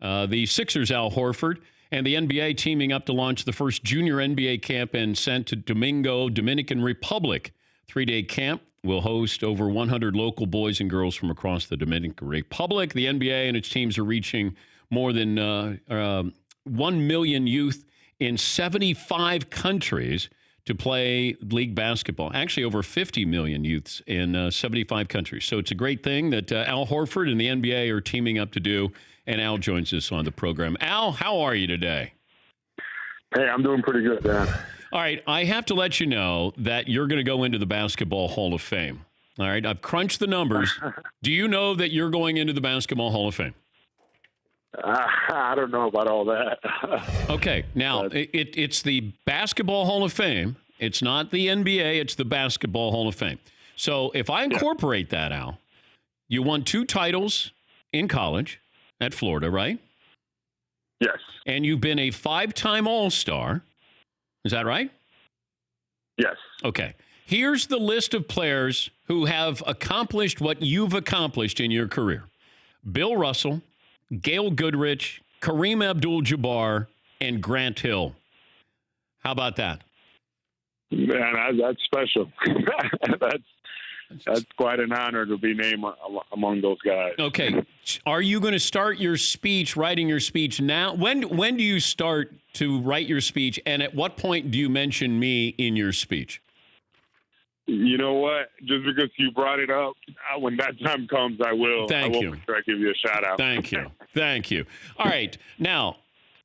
The Sixers, Al Horford, and the NBA teaming up to launch the first junior NBA camp in Santo Domingo, Dominican Republic. 3-day camp will host over 100 local boys and girls from across the Dominican Republic. The NBA and its teams are reaching more than 1 million youth in 75 countries to play league basketball. Actually, over 50 million youths in 75 countries. So it's a great thing that Al Horford and the NBA are teaming up to do, and Al joins us on the program. Al, how are you today? Hey, I'm doing pretty good, Dan. All right, I have to let you know that you're going to go into the Basketball Hall of Fame. All right, I've crunched the numbers. Do you know that you're going into the Basketball Hall of Fame? I don't know about all that. Okay, now, it's the Basketball Hall of Fame. It's not the NBA, it's the Basketball Hall of Fame. So if I incorporate that, Al, you won 2 titles in college at Florida, right? Yes. And you've been a 5-time All-Star. Is that right? Yes. Okay. Here's the list of players who have accomplished what you've accomplished in your career. Bill Russell, Gail Goodrich, Kareem Abdul-Jabbar, and Grant Hill. How about that? Man, that's special. That's quite an honor to be named among those guys. Okay. Are you going to start your speech, writing your speech now? When do you start to write your speech, and at what point do you mention me in your speech? You know what? Just because you brought it up, when that time comes, I will. Thank you. Make sure I give you a shout out. Thank you. Thank you. All right. Now,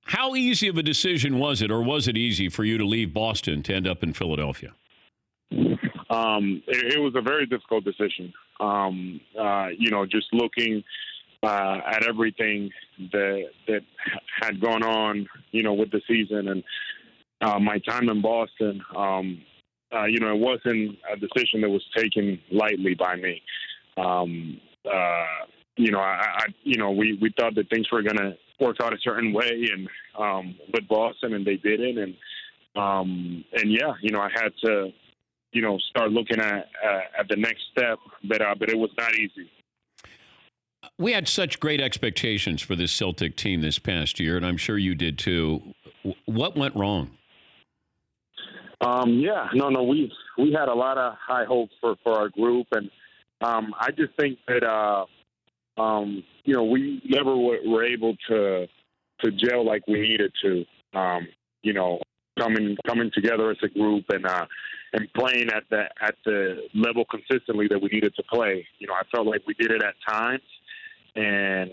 how easy of a decision was it, or was it easy for you to leave Boston to end up in Philadelphia? It was a very difficult decision. Just looking at everything that had gone on, with the season and my time in Boston. It wasn't a decision that was taken lightly by me. We thought that things were going to work out a certain way, and with Boston, and they didn't. And I had to, start looking at the next step, but it was not easy. We had such great expectations for this Celtic team this past year, and I'm sure you did too. What went wrong? We had a lot of high hopes for our group, and I just think that we never were able to gel like we needed to. Coming together as a group and playing at the level consistently that we needed to play. I felt like we did it at times, and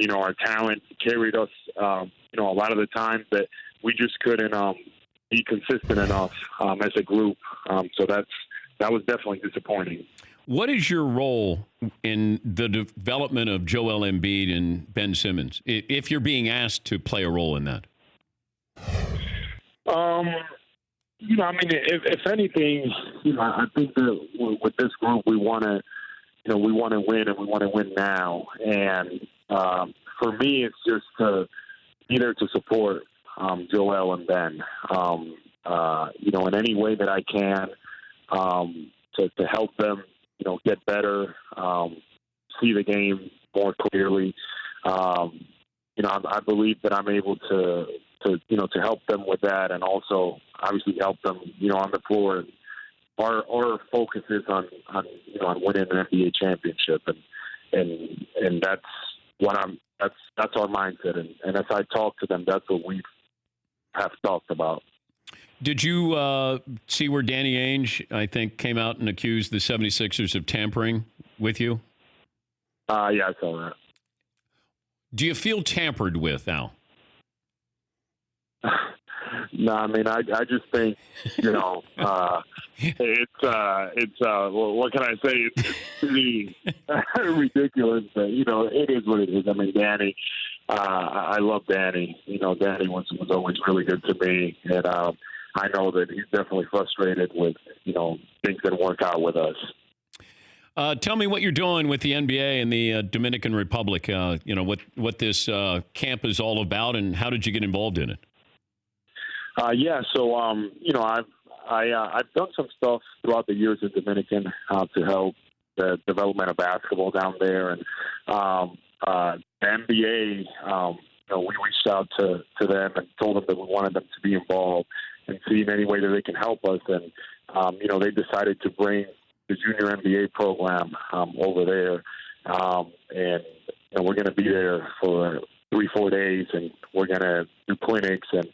our talent carried us. A lot of the times that we just couldn't be consistent enough as a group. So that was definitely disappointing. What is your role in the development of Joel Embiid and Ben Simmons, if you're being asked to play a role in that? If anything, I think that with this group, we want to win, and we want to win now. And for me, it's just either to support Joel and Ben, in any way that I can, to help them, get better, see the game more clearly. I believe that I'm able to help them with that, and also obviously help them, on the floor. Our focus is on winning an NBA championship, and that's that's our mindset. And as I talk to them, that's what we have talked about. Did you see where Danny Ainge, I think, came out and accused the 76ers of tampering with you? Yeah, I saw that. Do you feel tampered with, Al? No, I just think, it's what can I say? It's pretty ridiculous, but, it is what it is. Danny, I love Danny. Danny was always really good to me, and I know that he's definitely frustrated with, things that work out with us. Tell me what you're doing with the NBA and the Dominican Republic, what this camp is all about, and how did you get involved in it? I've done some stuff throughout the years in Dominican to help the development of basketball down there, and the NBA, we reached out to them and told them that we wanted them to be involved and see in any way that they can help us. And, they decided to bring the junior NBA program over there. And we're going to be there for 3-4 days, and we're going to do clinics, and,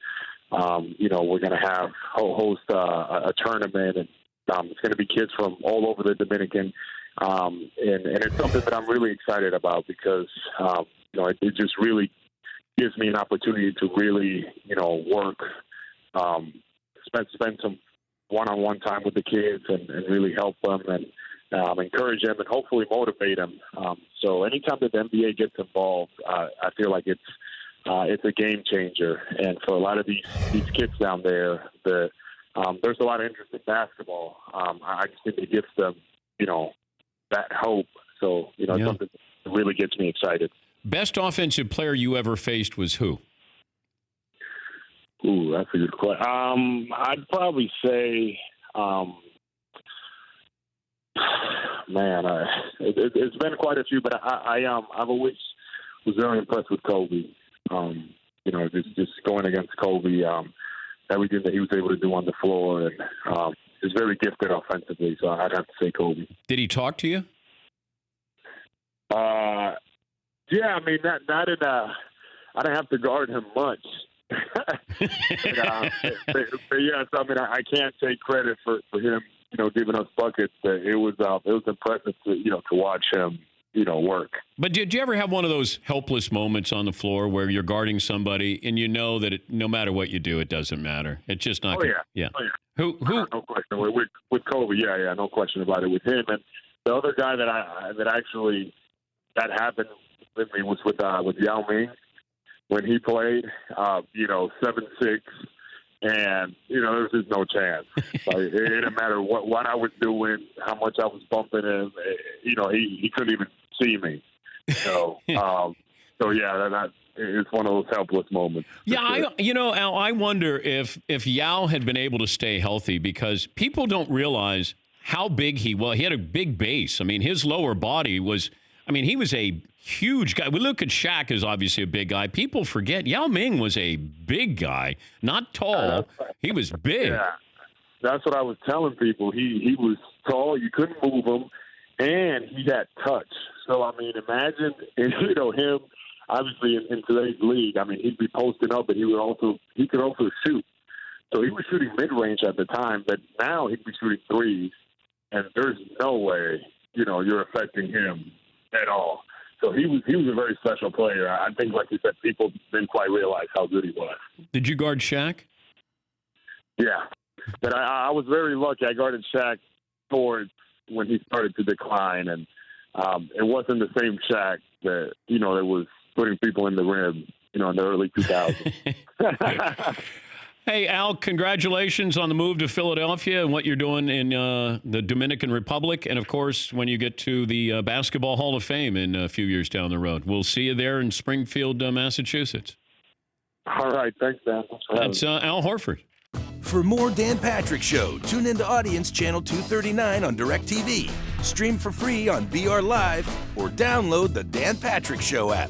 we're going to host a tournament, and it's going to be kids from all over the Dominican. And it's something that I'm really excited about because, it just really gives me an opportunity to really, work, spend some one-on-one time with the kids and really help them and encourage them and hopefully motivate them. So anytime that the NBA gets involved, I feel like it's a game changer. And for a lot of these kids down there, there's a lot of interest in basketball. I just think it gives them, that hope. So, something that really gets me excited. Best offensive player you ever faced was who? Ooh, that's a good question. I'd probably say, it's been quite a few, but I've always was very impressed with Kobe. Just going against Kobe, everything that he was able to do on the floor, and he's very gifted offensively. So I'd have to say Kobe. Did he talk to you? Yeah, I mean, not in I didn't have to guard him much. but yes, I mean, I can't take credit for him, giving us buckets. It was impressive to watch him, work. But did you ever have one of those helpless moments on the floor where you're guarding somebody and you know that no matter what you do, it doesn't matter? It's just not. Oh yeah. Who? No question. With Kobe, yeah, no question about it. With him, and the other guy that happened with me was with Yao Ming when he played. 7'6", and there was just no chance. Like, it didn't matter what I was doing, how much I was bumping him. He couldn't even see me. So, that it's one of those helpless moments. Yeah, sure. Al, I wonder if Yao had been able to stay healthy, because people don't realize how big he was. He had a big base. I mean, his lower body was. I mean, he was a huge guy. We look at Shaq as obviously a big guy. People forget Yao Ming was a big guy, not tall. He was big. Yeah, that's what I was telling people. He was tall. You couldn't move him, and he had touch. So, I mean, imagine, him, obviously in today's league, I mean, he'd be posting up, but he could also shoot. So he was shooting mid-range at the time, but now he'd be shooting threes, and there's no way, you're affecting him at all. So he was a very special player. I think, like you said, people didn't quite realize how good he was. Did you guard Shaq? Yeah. But I was very lucky. I guarded Shaq towards when he started to decline, and it wasn't the same Shaq that, that was putting people in the rim, in the early 2000s. Hey, Al, congratulations on the move to Philadelphia and what you're doing in the Dominican Republic. And, of course, when you get to the Basketball Hall of Fame in a few years down the road. We'll see you there in Springfield, Massachusetts. All right. Thanks, Dan. That's Al Horford. For more Dan Patrick Show, tune into Audience Channel 239 on DirecTV. Stream for free on BR Live or download the Dan Patrick Show app.